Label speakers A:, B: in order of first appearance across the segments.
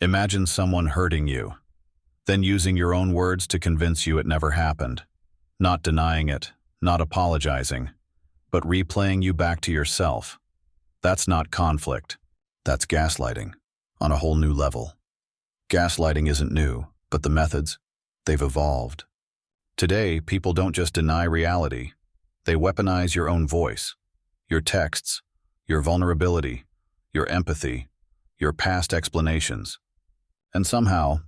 A: Imagine someone hurting you, then using your own words to convince you it never happened, not denying it, not apologizing, but replaying you back to yourself. That's not conflict. That's gaslighting on a whole new level. Gaslighting isn't new, but the methods, they've evolved. Today, people don't just deny reality. They weaponize your own voice, your texts, your vulnerability, your empathy, your past explanations. And somehow,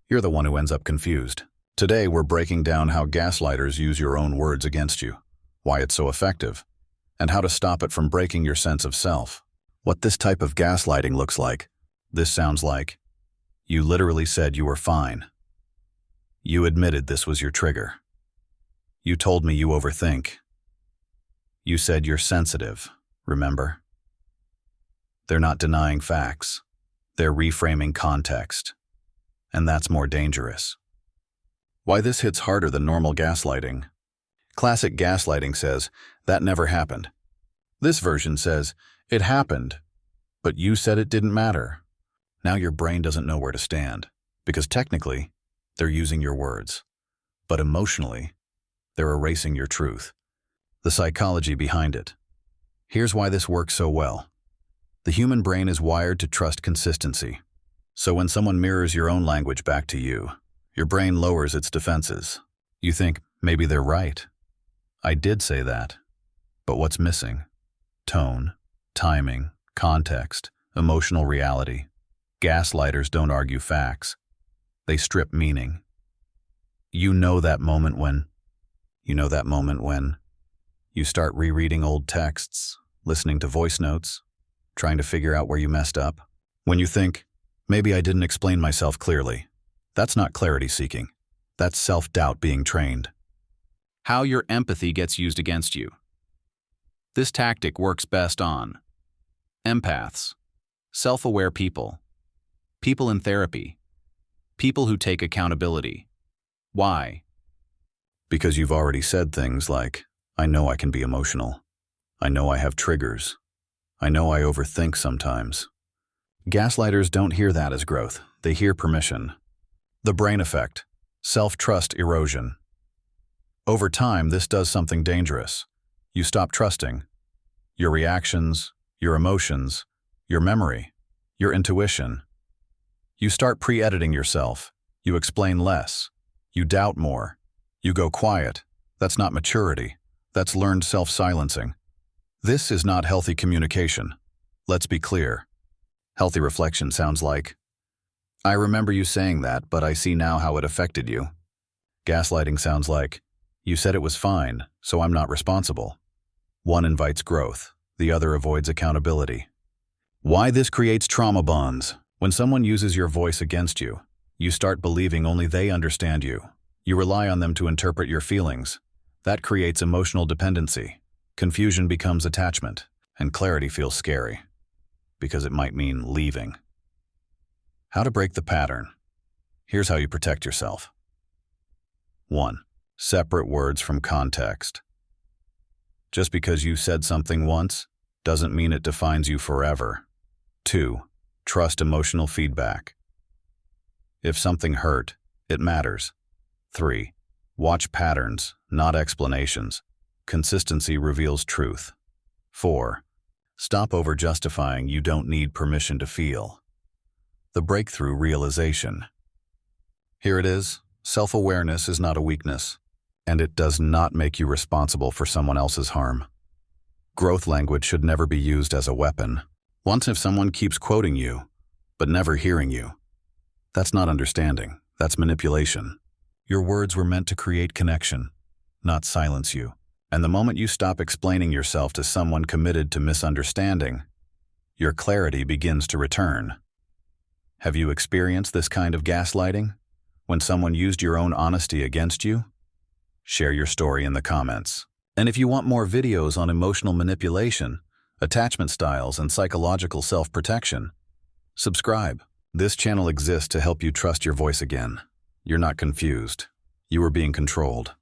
A: you're the one who ends up confused. Today, we're breaking down how gaslighters use your own words against you, why it's so effective, and how to stop it from breaking your sense of self. What this type of gaslighting looks like. This sounds like, you literally said you were fine. You admitted this was your trigger. You told me you overthink. You said you're sensitive, remember? They're not denying facts. They're reframing context. And that's more dangerous. Why this hits harder than normal gaslighting? Classic gaslighting says, that never happened. This version says, it happened, but you said it didn't matter. Now your brain doesn't know where to stand, because technically, they're using your words. But emotionally, they're erasing your truth. The psychology behind it. Here's why this works so well. The human brain is wired to trust consistency. So when someone mirrors your own language back to you, your brain lowers its defenses. You think, maybe they're right. I did say that. But what's missing? Tone, timing, context, emotional reality. Gaslighters don't argue facts. They strip meaning. You know that moment when you start rereading old texts, listening to voice notes, trying to figure out where you messed up. When you think, maybe I didn't explain myself clearly. That's not clarity seeking. That's self-doubt being trained. How your empathy gets used against you. This tactic works best on empaths, self-aware people, people in therapy, people who take accountability. Why? Because you've already said things like, I know I can be emotional. I know I have triggers. I know I overthink sometimes. Gaslighters don't hear that as growth. They hear permission. The brain effect, self-trust erosion. Over time, this does something dangerous. You stop trusting your reactions, your emotions, your memory, your intuition. You start pre-editing yourself. You explain less. You doubt more. You go quiet. That's not maturity. That's learned self-silencing. This is not healthy communication. Let's be clear. Healthy reflection sounds like, I remember you saying that, but I see now how it affected you. Gaslighting sounds like, you said it was fine, so I'm not responsible. One invites growth, the other avoids accountability. Why this creates trauma bonds? When someone uses your voice against you, you start believing only they understand you. You rely on them to interpret your feelings. That creates emotional dependency. Confusion becomes attachment, and clarity feels scary, because it might mean leaving. How to break the pattern. Here's how you protect yourself. 1. Separate words from context. Just because you said something once doesn't mean it defines you forever. 2. Trust emotional feedback. If something hurt, it matters. 3. Watch patterns, not explanations. Consistency reveals truth. 4. Stop over-justifying you don't need permission to feel. The breakthrough realization. Here it is. Self-awareness is not a weakness, and it does not make you responsible for someone else's harm. Growth language should never be used as a weapon. Once if someone keeps quoting you, but never hearing you, that's not understanding, that's manipulation. Your words were meant to create connection, not silence you. And the moment you stop explaining yourself to someone committed to misunderstanding, your clarity begins to return. Have you experienced this kind of gaslighting? When someone used your own honesty against you? Share your story in the comments. And if you want more videos on emotional manipulation, attachment styles, and psychological self-protection, subscribe. This channel exists to help you trust your voice again. You're not confused. You are being controlled.